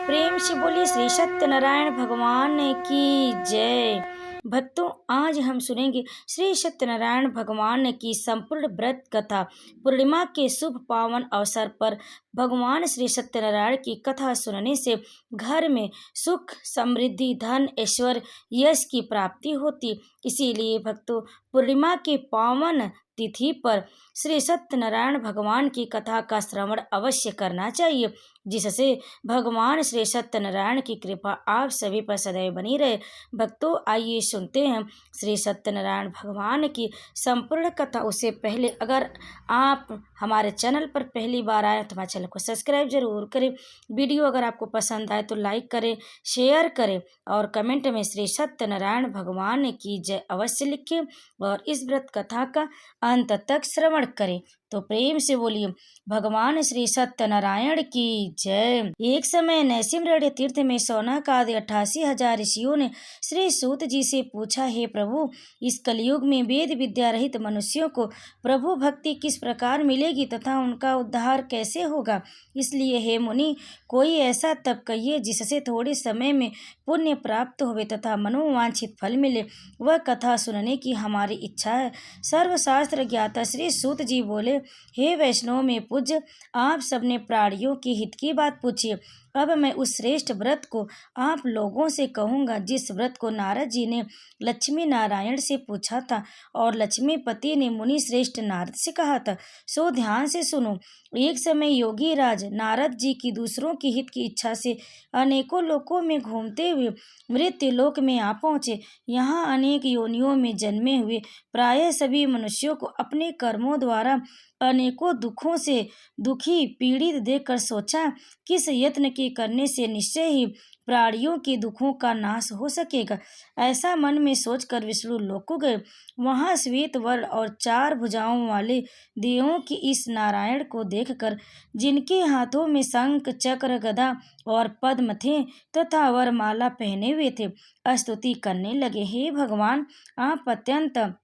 प्रेम से बोलिए श्री सत्यनारायण भगवान की जय। भक्तों, आज हम सुनेंगे श्री सत्यनारायण भगवान की संपूर्ण व्रत कथा। पूर्णिमा के शुभ पावन अवसर पर भगवान श्री सत्यनारायण की कथा सुनने से घर में सुख समृद्धि धन ऐश्वर्य यश की प्राप्ति होती। इसीलिए भक्तों, पूर्णिमा के पावन तिथि पर श्री सत्यनारायण भगवान की कथा का श्रवण अवश्य करना चाहिए, जिससे भगवान श्री सत्यनारायण की कृपा आप सभी पर सदैव बनी रहे। भक्तों, आइए सुनते हैं श्री सत्यनारायण भगवान की संपूर्ण कथा। उससे पहले अगर आप हमारे चैनल पर पहली बार आए तो हमारे चैनल को सब्सक्राइब जरूर करें। वीडियो अगर आपको पसंद आए तो लाइक करें, शेयर करें और कमेंट में श्री सत्यनारायण भगवान की जय अवश्य लिखें और इस व्रत कथा का अंत तक श्रवण करें। तो प्रेम से बोलिए भगवान श्री सत्यनारायण की जय। एक समय नैसिमरण्य तीर्थ में सौनक आदि 88,000 ऋषियों ने श्री सूत जी से पूछा, हे प्रभु, इस कलयुग में वेद विद्या रहित मनुष्यों को प्रभु भक्ति किस प्रकार मिलेगी तथा उनका उद्धार कैसे होगा? इसलिए हे मुनि, कोई ऐसा तप कहिए जिससे थोड़े समय में पुण्य प्राप्त होवे तथा मनोवांछित फल मिले। वह कथा सुनने की हमारी इच्छा है। सर्वशास्त्र ज्ञाता श्री सूत जी बोले, हे वैष्णव में पूज्य, आप सबने प्राणियों के हित की बात पूछी। अब मैं उस श्रेष्ठ व्रत को आप लोगों से कहूँगा जिस व्रत को नारद जी ने लक्ष्मी नारायण से पूछा था और लक्ष्मीपति ने मुनि श्रेष्ठ नारद से कहा था। सो ध्यान से सुनो। एक समय योगी राज नारद जी की दूसरों के हित की इच्छा से अनेकों लोकों में घूमते हुए मृत्यु लोक में आ पहुँचे। यहाँ अनेक योनियों में जन्मे हुए प्रायः सभी मनुष्यों को अपने कर्मों द्वारा अनेकों दुखों से दुखी पीड़ित देखकर सोचा, किस यत्न के करने से निश्चय ही प्राणियों के दुखों का नाश हो सकेगा। ऐसा मन में सोचकर विष्णु लोक को गए। वहां श्वेत वर्ण और 4 भुजाओं वाले देवों की इस नारायण को देखकर, जिनके हाथों में शंख चक्र गदा और पद्म थे तथा वरमाला पहने हुए थे, स्तुति करने लगे। हे भगवान, आप अत्यंत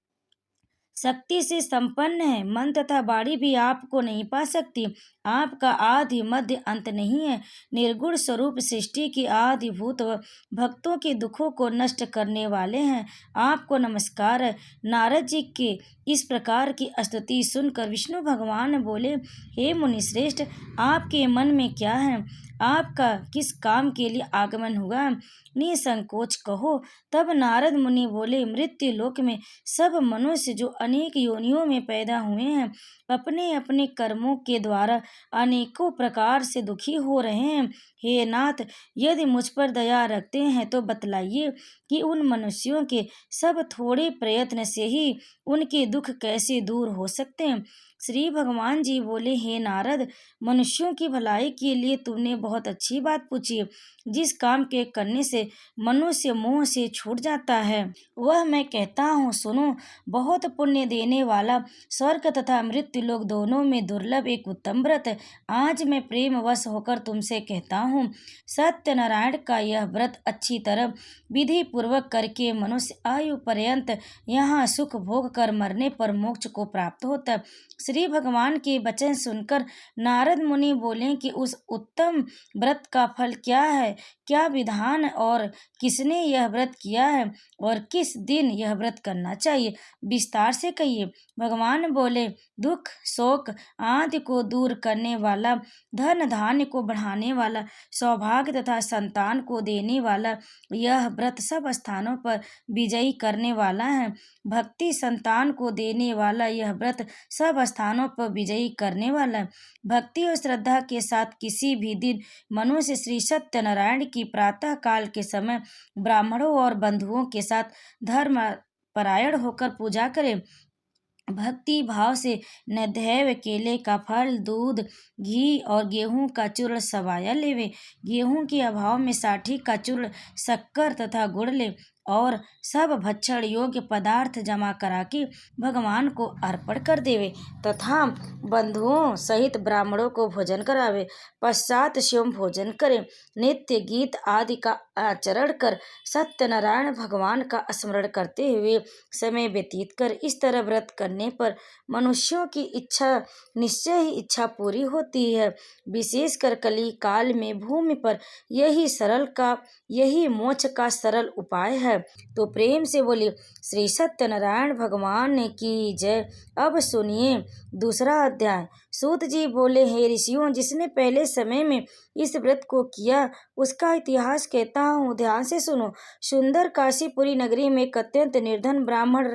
शक्ति से संपन्न है। मन तथा वाणी भी आपको नहीं पा सकती। आपका आदि मध्य अंत नहीं है। निर्गुण स्वरूप सृष्टि की आदिभूत व भक्तों के दुखों को नष्ट करने वाले हैं। आपको नमस्कार है। नारद जी के इस प्रकार की स्तुति सुनकर विष्णु भगवान बोले, हे मुनिश्रेष्ठ, आपके मन में क्या है? आपका किस काम के लिए आगमन हुआ? निसंकोच कहो। तब नारद मुनि बोले, मृत्यु लोक में सब मनुष्य जो अनेक योनियों में पैदा हुए हैं, अपने अपने कर्मों के द्वारा अनेकों प्रकार से दुखी हो रहे हैं। हे नाथ, यदि मुझ पर दया रखते हैं तो बतलाइए कि उन मनुष्यों के सब थोड़े प्रयत्न से ही उनके दुख कैसे दूर हो सकते हैं। श्री भगवान जी बोले, हे नारद, मनुष्यों की भलाई के लिए तुमने बहुत अच्छी बात पूछी। जिस काम के करने से मनुष्य मोह से छूट जाता है वह मैं कहता हूँ, सुनो। बहुत पुण्य देने वाला स्वर्ग तथा मृत्यु लोक दोनों में दुर्लभ एक उत्तम व्रत है। आज मैं प्रेम वश होकर तुमसे कहता हूँ, सत्यनारायण का यह व्रत अच्छी तरह विधि पूर्वक करके मनुष्य आयु पर्यंत यहाँ सुख भोग कर मरने पर मोक्ष को प्राप्त होता है। श्री भगवान के वचन सुनकर नारद मुनि बोले कि उस उत्तम व्रत का फल क्या है, क्या विधान और किसने यह व्रत किया है और किस दिन यह व्रत करना चाहिए, विस्तार से कहिए। भगवान बोले, दुख शोक आदि को दूर करने वाला, धन धान्य को बढ़ाने वाला, सौभाग्य तथा संतान को देने वाला यह व्रत सब स्थानों पर विजयी करने वाला है। भक्ति संतान को देने वाला यह व्रत सब स्थानों पर विजयी करने वाला है। भक्ति और श्रद्धा के साथ किसी भी दिन मनुष्य श्री सत्यनारायण की प्रातः काल के समय ब्राह्मणों और बंधुओं के साथ धर्म परायण होकर पूजा करे। भक्ति भाव से नैवेद्य केले का फल, दूध, घी और गेहूं का चूर्ण सवाया लेवे। गेहूं के अभाव में साठी का चूर्ण, शक्कर तथा गुड़ ले। और सब भक्षण योग्य पदार्थ जमा करा के भगवान को अर्पण कर देवे तथा बंधुओं सहित ब्राह्मणों को भोजन करावे। पश्चात स्वयं भोजन करे, नित्य गीत आदि का आचरण कर सत्यनारायण भगवान का स्मरण करते हुए समय व्यतीत कर। इस तरह व्रत करने पर मनुष्यों की इच्छा निश्चय ही इच्छा पूरी होती है। विशेषकर कली काल में भूमि पर यही मोक्ष का सरल उपाय है। तो प्रेम से बोलिए श्री सत्यनारायण भगवान की जय। अब सुनिए दूसरा अध्याय। सूत जी बोले, हे ऋषियों, जिसने पहले समय में इस व्रत को किया उसका इतिहास कहता हूँ, ध्यान से सुनो। सुंदर काशीपुरी नगरी में एक अत्यंत निर्धन ब्राह्मण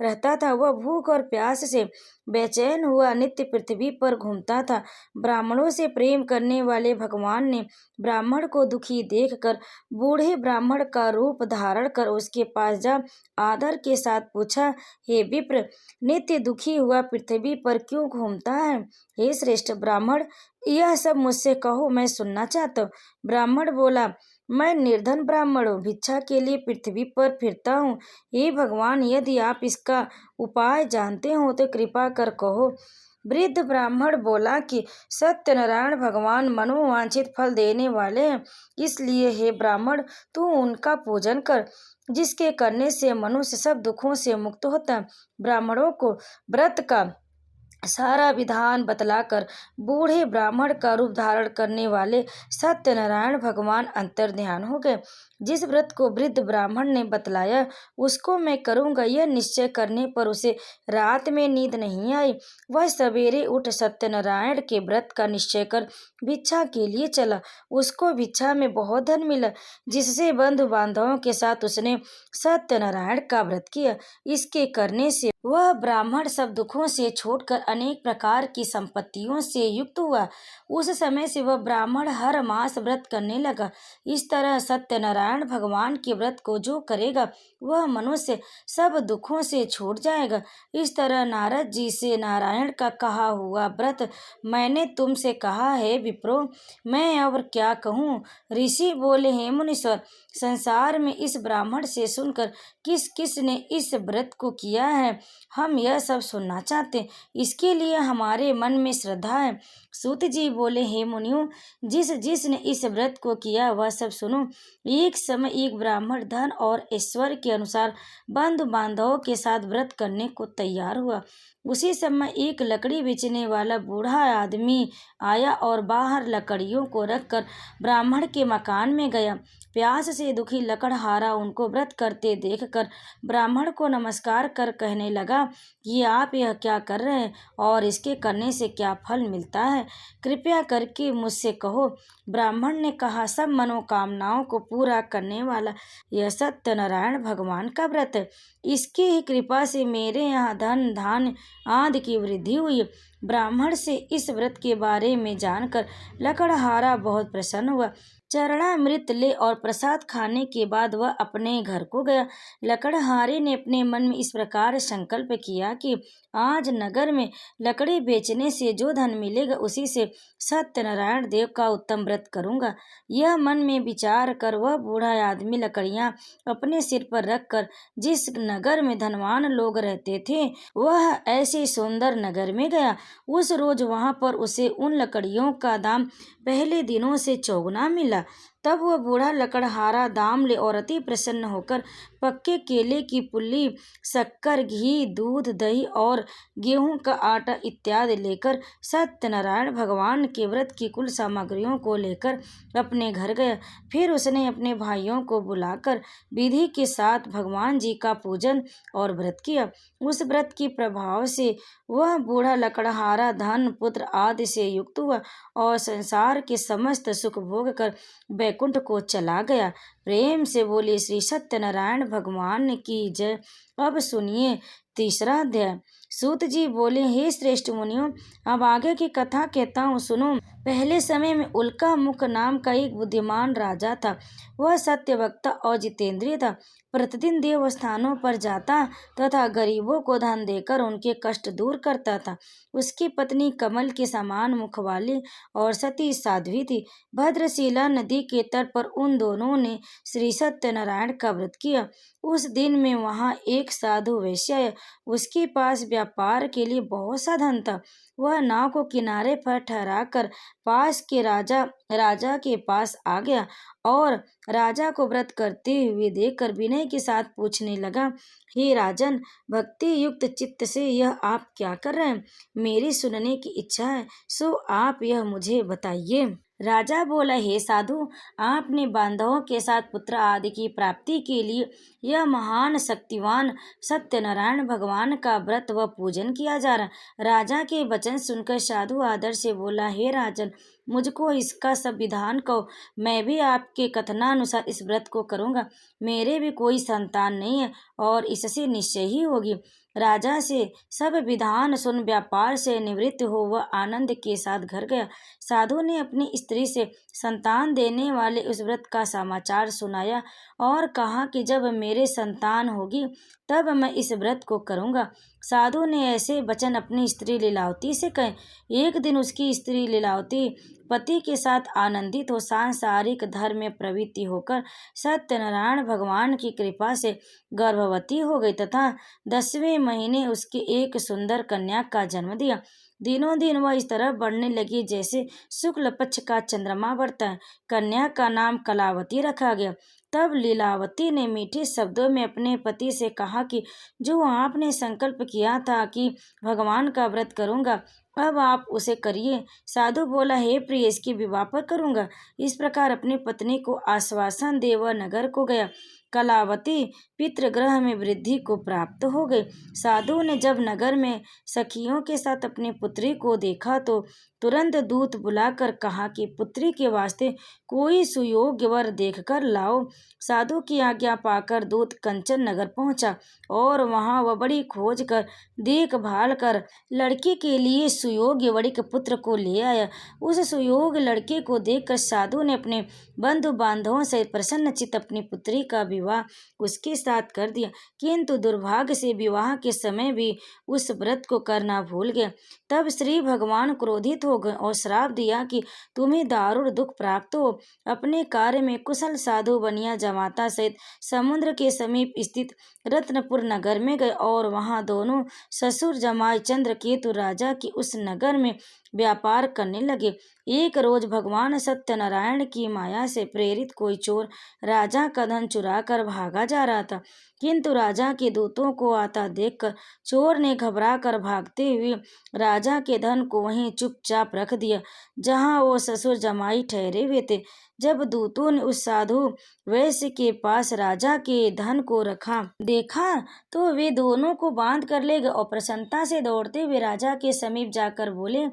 रहता था। वह भूख और प्यास से बेचैन हुआ नित्य पृथ्वी पर घूमता था। ब्राह्मणों से प्रेम करने वाले भगवान ने ब्राह्मण को दुखी देखकर बूढ़े ब्राह्मण का रूप धारण कर उसके पास जा आदर के साथ पूछा, हे विप्र, नित्य दुखी हुआ पृथ्वी पर क्यों घूमता है? हे श्रेष्ठ ब्राह्मण, यह सब मुझसे कहो, मैं सुनना चाहता हूँ। ब्राह्मण बोला, मैं निर्धन ब्राह्मण हूँ, भिक्षा के लिए पृथ्वी पर फिरता हूँ। हे भगवान, यदि आप इसका उपाय जानते हो तो कृपा कर कहो। वृद्ध ब्राह्मण बोला कि सत्यनारायण भगवान मनोवांछित फल देने वाले हैं, इसलिए हे ब्राह्मण, तू उनका पूजन कर, जिसके करने से मनुष्य सब दुखों से मुक्त होता है। ब्राह्मणों को व्रत का सारा विधान बतलाकर बूढ़े ब्राह्मण का रूप धारण करने वाले सत्यनारायण भगवान अंतर्ध्यान हो गए। जिस व्रत को वृद्ध ब्राह्मण ने बतलाया उसको मैं करूँगा, यह निश्चय करने पर उसे रात में नींद नहीं आई। वह सवेरे उठ सत्यनारायण के व्रत का निश्चय कर भिक्षा के लिए चला। उसको भिक्षा में बहुत धन मिला, जिससे बंधु बांधवों के साथ उसने सत्यनारायण का व्रत किया। इसके करने से वह ब्राह्मण सब दुखों से छोड़कर अनेक प्रकार की संपत्तियों से युक्त हुआ। उस समय से वह ब्राह्मण हर मास व्रत करने लगा। इस तरह सत्यनारायण भगवान के व्रत को जो करेगा वह मनुष्य सब दुखों से छूट जाएगा। इस तरह नारद जी से नारायण का कहा हुआ व्रत मैंने तुमसे कहा है विप्रो, मैं और क्या कहूँ। ऋषि बोले, हे मुनीश्वर, संसार में इस ब्राह्मण से सुनकर किस किस ने इस व्रत को किया है, हम यह सब सुनना चाहते, इसके लिए हमारे मन में श्रद्धा है। सूत जी बोले, हे मुनियों, जिसने इस व्रत को किया वह सब सुनो। एक समय एक ब्राह्मण धन और ऐश्वर्य के अनुसार बंधु बांधवों के साथ व्रत करने को तैयार हुआ। उसी समय एक लकड़ी बेचने वाला बूढ़ा आदमी आया और बाहर लकड़ियों को रखकर ब्राह्मण के मकान में गया। प्यास से दुखी लकड़हारा उनको व्रत करते देखकर ब्राह्मण को नमस्कार कर कहने लगा कि आप यह क्या कर रहे हैं और इसके करने से क्या फल मिलता है, कृपया करके मुझसे कहो। ब्राह्मण ने कहा, सब मनोकामनाओं को पूरा करने वाला यह सत्यनारायण भगवान का व्रत है। इसकी ही कृपा से मेरे यहाँ धन धान्य आदि की वृद्धि हुई। ब्राह्मण से इस व्रत के बारे में जानकर लकड़हारा बहुत प्रसन्न हुआ। चरणामृत ले और प्रसाद खाने के बाद वह अपने घर को गया। लकड़हारे ने अपने मन में इस प्रकार संकल्प किया कि आज नगर में लकड़ी बेचने से जो धन मिलेगा उसी से सत्यनारायण देव का उत्तम व्रत करूंगा। यह मन में विचार कर वह बूढ़ा आदमी लकड़ियां अपने सिर पर रखकर जिस नगर में धनवान लोग रहते थे वह ऐसे सुंदर नगर में गया। उस रोज वहां पर उसे उन लकड़ियों का दाम पहले दिनों से चौगुना मिला। तब वह बूढ़ा लकड़हारा दाम ले और अति प्रसन्न होकर पक्के केले की पुल्ली, शक्कर, घी, दूध, दही और गेहूं का आटा इत्यादि लेकर सत्यनारायण भगवान के व्रत की कुल सामग्रियों को लेकर अपने घर गया। फिर उसने अपने भाइयों को बुलाकर विधि के साथ भगवान जी का पूजन और व्रत किया। उस व्रत के प्रभाव से वह बूढ़ा लकड़हारा धन पुत्र आदि से युक्त हुआ और संसार के समस्त सुख भोग कर बैकुंठ को चला गया। प्रेम से बोले श्री सत्यनारायण भगवान की जय। अब सुनिए तीसरा अध्याय। सूत जी बोले, हे श्रेष्ठ मुनियों, अब आगे की कथा कहता हूँ, सुनो। पहले समय में उल्का मुख नाम का एक बुद्धिमान राजा था। वह सत्यवक्ता और जितेंद्रिय था। प्रतिदिन देव स्थानों पर जाता तथा गरीबों को धन देकर उनके कष्ट दूर करता था। उसकी पत्नी कमल के समान मुख वाली और सती साध्वी थी। भद्रशिला नदी के तट पर उन दोनों ने श्री सत्यनारायण का व्रत किया। उस दिन में वहाँ एक साधु वैश्य आया। उसके पास व्यापार के लिए बहुत सा धन था। वह नाव को किनारे पर ठहराकर पास के राजा के पास आ गया और राजा को व्रत करते हुए देखकर विनय के साथ पूछने लगा, हे राजन, भक्ति युक्त चित्त से यह आप क्या कर रहे हैं? मेरी सुनने की इच्छा है, सो आप यह मुझे बताइए। राजा बोला, हे साधु, आपने बांधवों के साथ पुत्र आदि की प्राप्ति के लिए यह महान शक्तिवान सत्यनारायण भगवान का व्रत व पूजन किया जा रहा है। राजा के वचन सुनकर साधु आदर से बोला, हे राजन, मुझको इसका सब विधान कहो, मैं भी आपके कथनानुसार इस व्रत को करूँगा। मेरे भी कोई संतान नहीं है और इससे निश्चय ही होगी। राजा से सब विधान सुन व्यापार से निवृत्त हो वह आनंद के साथ घर गया। साधु ने अपनी स्त्री से संतान देने वाले उस व्रत का समाचार सुनाया और कहा कि जब मेरे संतान होगी तब मैं इस व्रत को करूँगा। साधु ने ऐसे वचन अपनी स्त्री लीलावती से कहे। एक दिन उसकी स्त्री लीलावती पति के साथ आनंदित हो सांसारिक धर्म में प्रवृत्ति होकर सत्यनारायण भगवान की कृपा से गर्भवती हो गई तथा 10वें महीने उसके एक सुंदर कन्या का जन्म दिया। दिनों दिन वह इस तरह बढ़ने लगी जैसे शुक्ल पक्ष का चंद्रमा बढ़ता है। कन्या का नाम कलावती रखा गया। तब लीलावती ने मीठे शब्दों में अपने पति से कहा कि जो आपने संकल्प किया था कि भगवान का व्रत करूंगा, अब आप उसे करिए। साधु बोला, हे प्रिय, इसके विवाह पर करूंगा। इस प्रकार अपनी पत्नी को आश्वासन दे वह नगर को गया। कलावती पितृगृह में वृद्धि को प्राप्त हो गई। साधु ने जब नगर में सखियों के साथ अपनी पुत्री को देखा तो तुरंत दूत बुलाकर कहा कि पुत्री के वास्ते कोई सुयोग्य वर देखकर लाओ। साधु की आज्ञा पाकर दूत कंचन नगर पहुंचा और वहां वह बड़ी खोज कर देखभाल कर लड़की के लिए सुयोग्य वड़ी के पुत्र को ले आया। उस सुयोग्य लड़के को देखकर साधु ने अपने बंधु बांधवों से प्रसन्नचित्त अपनी पुत्री का विवाह उसके साथ कर दिया, किंतु दुर्भाग्य से विवाह के समय भी उस व्रत को करना भूल गया। तब श्री भगवान क्रोधित हो गए और श्राप दिया कि तुम्हें दारुण दुख प्राप्त हो। अपने कार्य में कुशल साधु बनिया जमाता सहित समुद्र के समीप स्थित रत्नपुर नगर में गए और वहां दोनों ससुर जमाई चंद्रकेतु राजा की उस नगर में व्यापार करने लगे। एक रोज भगवान सत्यनारायण की माया से प्रेरित कोई चोर राजा का धन चुरा कर भागा जा रहा था, किंतु राजा के दूतों को आता देखकर चोर ने घबरा कर भागते हुए राजा के धन को वहीं चुपचाप रख दिया जहां वो ससुर जमाई ठहरे हुए थे। जब दूतों ने उस साधु वैश्य के पास राजा के धन को रखा देखा तो वे दोनों को बांध कर ले गए और प्रसन्नता से दौड़ते हुए राजा के समीप जाकर बोले,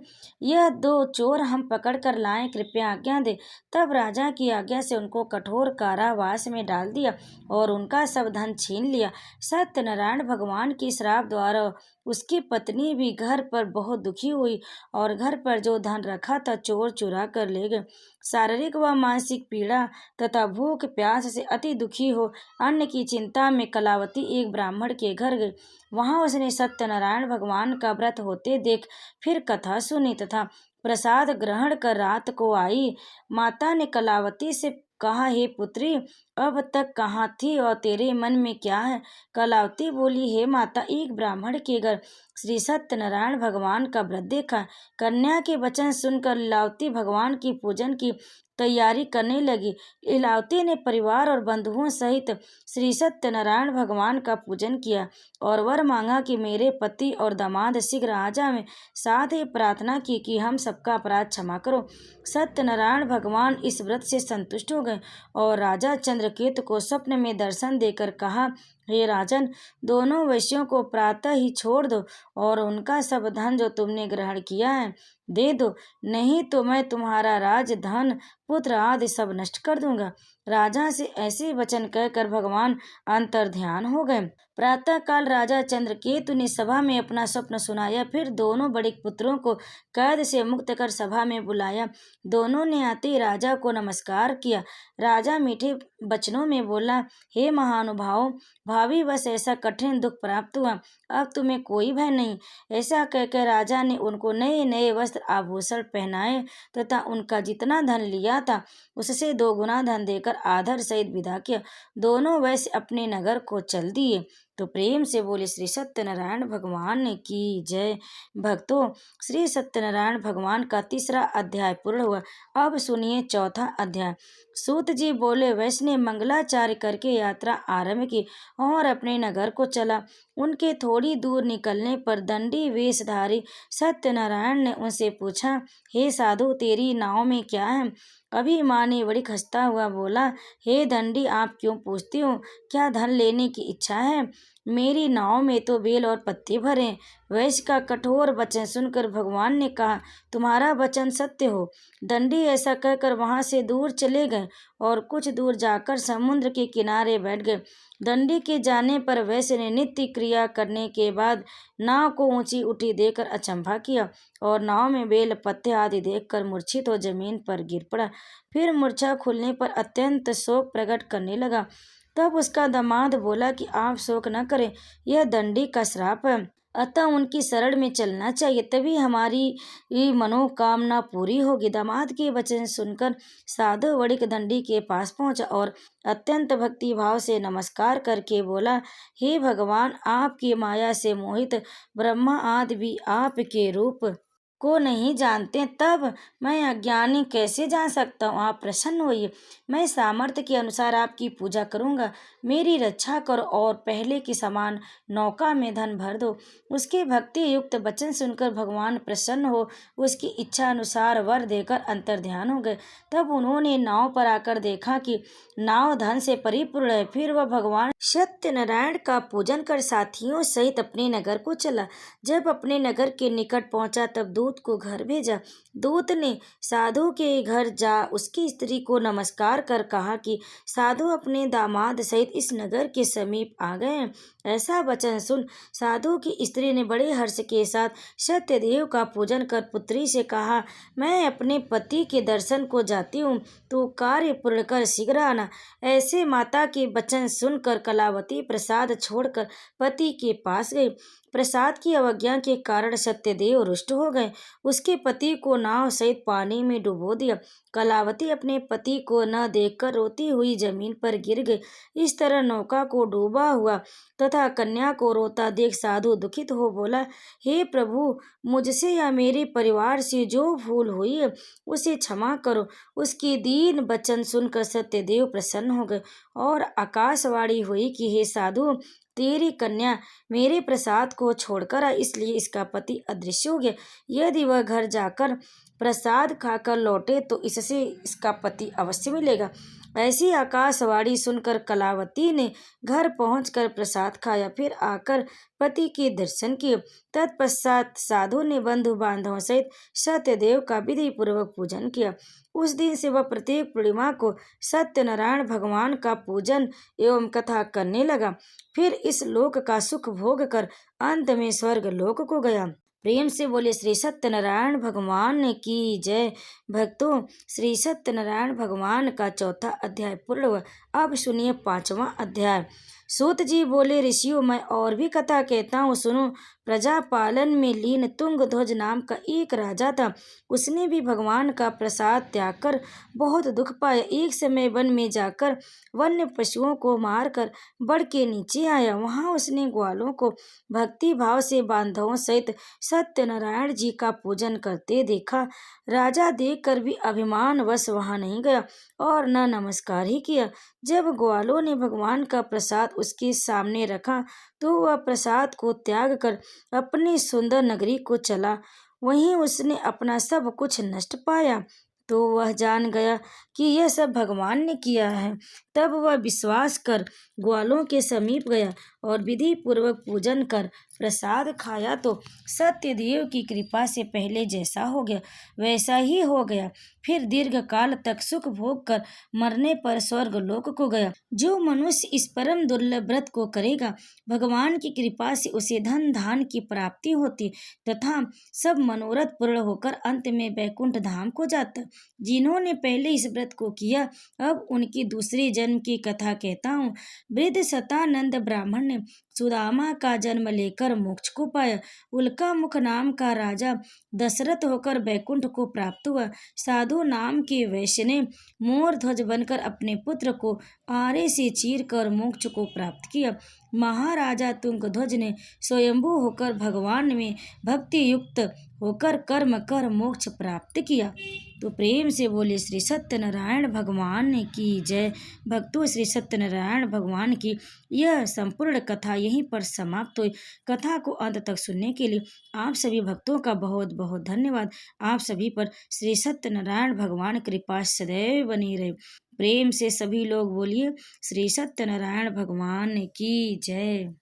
यह दो चोर हम पकड़ कर लाए, कृपया आज्ञा दे। तब राजा की आज्ञा से उनको कठोर कारावास में डाल दिया और उनका सब धन छीन लिया। सत्यनारायण भगवान के श्राप द्वारा उसकी पत्नी भी घर पर बहुत दुखी हुई और घर पर जो धन रखा था चोर चुरा कर ले गए। शारीरिक व मानसिक पीड़ा तथा भूख प्यास से अति दुखी हो अन्न की चिंता में कलावती एक ब्राह्मण के घर गई। वहां उसने सत्यनारायण भगवान का व्रत होते देख फिर कथा सुनी तथा प्रसाद ग्रहण कर रात को आई। माता ने कलावती से कहा, हे पुत्री, अब तक कहाँ थी और तेरे मन में क्या है? कलावती बोली, हे माता, एक ब्राह्मण के घर श्री सत्यनारायण भगवान का व्रत देखा। कन्या के वचन सुनकर लीलावती भगवान की पूजन की तैयारी करने लगी। लीलावती ने परिवार और बंधुओं सहित श्री सत्यनारायण भगवान का पूजन किया और वर मांगा कि मेरे पति और दामाद शीघ्र आ जाएं। साथ ही प्रार्थना की कि हम सबका अपराध क्षमा करो। सत्यनारायण भगवान इस व्रत से संतुष्ट हो गए और राजा चंद्रकेतु को स्वप्न में दर्शन देकर कहा, हे राजन, दोनों वैश्यों को प्रातः ही छोड़ दो और उनका सब धन जो तुमने ग्रहण किया है दे दो, नहीं तो मैं तुम्हारा राज धन पुत्र आदि सब नष्ट कर दूंगा। राजा से ऐसे वचन कहकर भगवान अंतर ध्यान हो गए। प्रातः काल राजा चंद्रकेतु ने सभा में अपना स्वप्न सुनाया। फिर दोनों बड़े पुत्रों को कैद से मुक्त कर सभा में बुलाया। दोनों ने आते ही राजा को नमस्कार किया। राजा मीठे वचनों में बोला, हे महानुभाव, भावी बस ऐसा कठिन दुख प्राप्त हुआ, अब तुम्हें कोई भय नहीं। ऐसा कहकर राजा ने उनको नए नए वस्त्र आभूषण पहनाए तथा उनका जितना धन लिया था उससे 2 गुना धन देकर आदर सहित विदा किया। दोनों वैश्य अपने नगर को चल दिए। तो प्रेम से बोले श्री सत्यनारायण भगवान की जय। भक्तों, श्री सत्यनारायण भगवान का 3रा अध्याय पूर्ण हुआ। अब सुनिए 4था अध्याय। सूत जी बोले, वैश्य ने मंगलाचार्य करके यात्रा आरंभ की और अपने नगर को चला। उनके थोड़ी दूर निकलने पर दंडी वेशधारी सत्यनारायण ने उनसे पूछा, हे साधु, तेरी नाव में क्या है? अभिमानी बड़ी खस्ता हुआ बोला, हे दंडी, आप क्यों पूछती हो? क्या धन लेने की इच्छा है? मेरी नाव में तो बेल और पत्ते भरे। वैश्य का कठोर वचन सुनकर भगवान ने कहा, तुम्हारा वचन सत्य हो। दंडी ऐसा कहकर वहां से दूर चले गए और कुछ दूर जाकर समुद्र के किनारे बैठ गए। दंडी के जाने पर वैश्य ने नित्य क्रिया करने के बाद नाव को ऊंची उठी देखकर अचंभा किया और नाव में बेल पत्ते आदि देखकर मूर्छित हो जमीन पर गिर पड़ा। फिर मूर्छा खुलने पर अत्यंत शोक प्रकट करने लगा। तब उसका दामाद बोला कि आप शोक न करें, यह दंडी का श्राप है, अतः उनकी शरण में चलना चाहिए, तभी हमारी मनोकामना पूरी होगी। दामाद के वचन सुनकर साधु वणिक दंडी के पास पहुंचा और अत्यंत भक्ति भाव से नमस्कार करके बोला, हे भगवान, आपकी माया से मोहित ब्रह्मा आदि भी आपके रूप को नहीं जानते, तब मैं अज्ञानी कैसे जान सकता हूँ? आप प्रसन्न होइए, मैं सामर्थ्य के अनुसार आपकी पूजा करूँगा। मेरी रक्षा करो और पहले की समान नौका में धन भर दो। उसके भक्ति युक्त वचन सुनकर भगवान प्रसन्न हो उसकी इच्छा अनुसार वर देकर अंतर्ध्यान हो गए। तब उन्होंने नाव पर आकर देखा कि नाव धन से परिपूर्ण है। फिर वह भगवान सत्यनारायण का पूजन कर साथियों सहित अपने नगर को चला। जब अपने नगर के निकट पहुंचा तब दूत को घर भेजा। दूत ने साधु के घर जा उसकी स्त्री को नमस्कार कर कहा कि साधु अपने दामाद सहित इस नगर के समीप आ गए हैं। ऐसा वचन सुन साधु की स्त्री ने बड़े हर्ष के साथ सत्यदेव का पूजन कर पुत्री से कहा, मैं अपने पति के दर्शन को जाती हूँ, तो कार्य पूर्ण कर शीघ्र आना। ऐसे माता के वचन सुनकर कलावती प्रसाद छोड़कर पति के पास गई। प्रसाद की अवज्ञा के कारण सत्यदेव रुष्ट हो गए। उसके पति को नाव सहित पानी में डुबो दिया। कलावती अपने पति को न देखकर रोती हुई जमीन पर गिर गई। इस तरह नौका को डूबा हुआ तथा कन्या को रोता देख साधु दुखित हो बोला, हे प्रभु, मुझसे या मेरे परिवार से जो भूल हुई है उसे क्षमा करो। उसकी दीन वचन सुनकर सत्यदेव प्रसन्न हो गए और आकाशवाणी हुई कि हे साधु, तेरी कन्या मेरे प्रसाद को छोड़कर आई, इसलिए इसका पति अदृश्य हो गया। यदि वह घर जाकर प्रसाद खाकर लौटे तो इससे इसका पति अवश्य मिलेगा। ऐसी आकाशवाणी सुनकर कलावती ने घर पहुंचकर प्रसाद खाया, फिर आकर पति के दर्शन किए। तत्पश्चात साधु ने बंधु बांधवों सहित सत्यदेव का विधि पूर्वक पूजन किया। उस दिन से वह प्रत्येक पूर्णिमा को सत्यनारायण भगवान का पूजन एवं कथा करने लगा। फिर इस लोक का सुख भोग कर अंत में स्वर्ग लोक को गया। प्रेम से बोले श्री सत्यनारायण भगवान की जय। भक्तों, श्री सत्यनारायण भगवान का 4था अध्याय पूर्ण हुआ। अब सुनिए 5वां अध्याय। सूत जी बोले, ऋषियों, मैं और भी कथा कहता हूँ, सुनो। प्रजा पालन में लीन तुंगध्वज नाम का एक राजा था। उसने भी भगवान का प्रसाद त्याग कर बहुत दुख पाया। एक समय वन में जाकर वन्य पशुओं को मारकर बड़ के नीचे आया। वहां उसने ग्वालों को भक्ति भाव से बांधवों सहित सत्यनारायण जी का पूजन करते देखा। राजा देखकर भी अभिमानवश वहां नहीं गया और न नमस्कार ही किया। जब ग्वालों ने भगवान का प्रसाद उसके सामने रखा तो वह प्रसाद को त्याग कर अपनी सुंदर नगरी को चला। वहीं उसने अपना सब कुछ नष्ट पाया तो वह जान गया कि यह सब भगवान ने किया है। तब वह विश्वास कर ग्वालों के समीप गया और विधि पूर्वक पूजन कर प्रसाद खाया तो सत्यदेव की कृपा से पहले जैसा हो गया वैसा ही हो गया। फिर दीर्घ काल तक सुख भोग कर मरने पर स्वर्ग लोक को गया। जो मनुष्य इस परम दुर्लभ व्रत को करेगा, भगवान की कृपा से उसे धन धान की प्राप्ति होती तथा सब मनोरथ पूर्ण होकर अंत में वैकुंठ धाम को जाता। जिन्होंने पहले इस व्रत को किया, अब उनकी दूसरे जन्म की कथा कहता हूँ। वृद्ध सतानंद ब्राह्मण ने ने सुदामा का जन्म लेकर मोक्ष को पाया। उल्का मुख नाम का राजा दशरथ होकर बैकुंठ को प्राप्त हुआ। साधु नाम के वैश्य ने मोर ध्वज बनकर अपने पुत्र को आरे से चीर कर मोक्ष को प्राप्त किया। महाराजा तुंगध्वज ने स्वयंभू होकर भगवान में भक्ति युक्त होकर कर्म कर मोक्ष प्राप्त किया। तो प्रेम से बोले श्री सत्यनारायण भगवान की जय। भक्तों, श्री सत्यनारायण भगवान की यह संपूर्ण कथा यहीं पर समाप्त हुई। कथा को अंत तक सुनने के लिए आप सभी भक्तों का बहुत बहुत धन्यवाद। आप सभी पर श्री सत्यनारायण भगवान कृपा सदैव बनी रहे। प्रेम से सभी लोग बोलिए श्री सत्यनारायण भगवान की जय।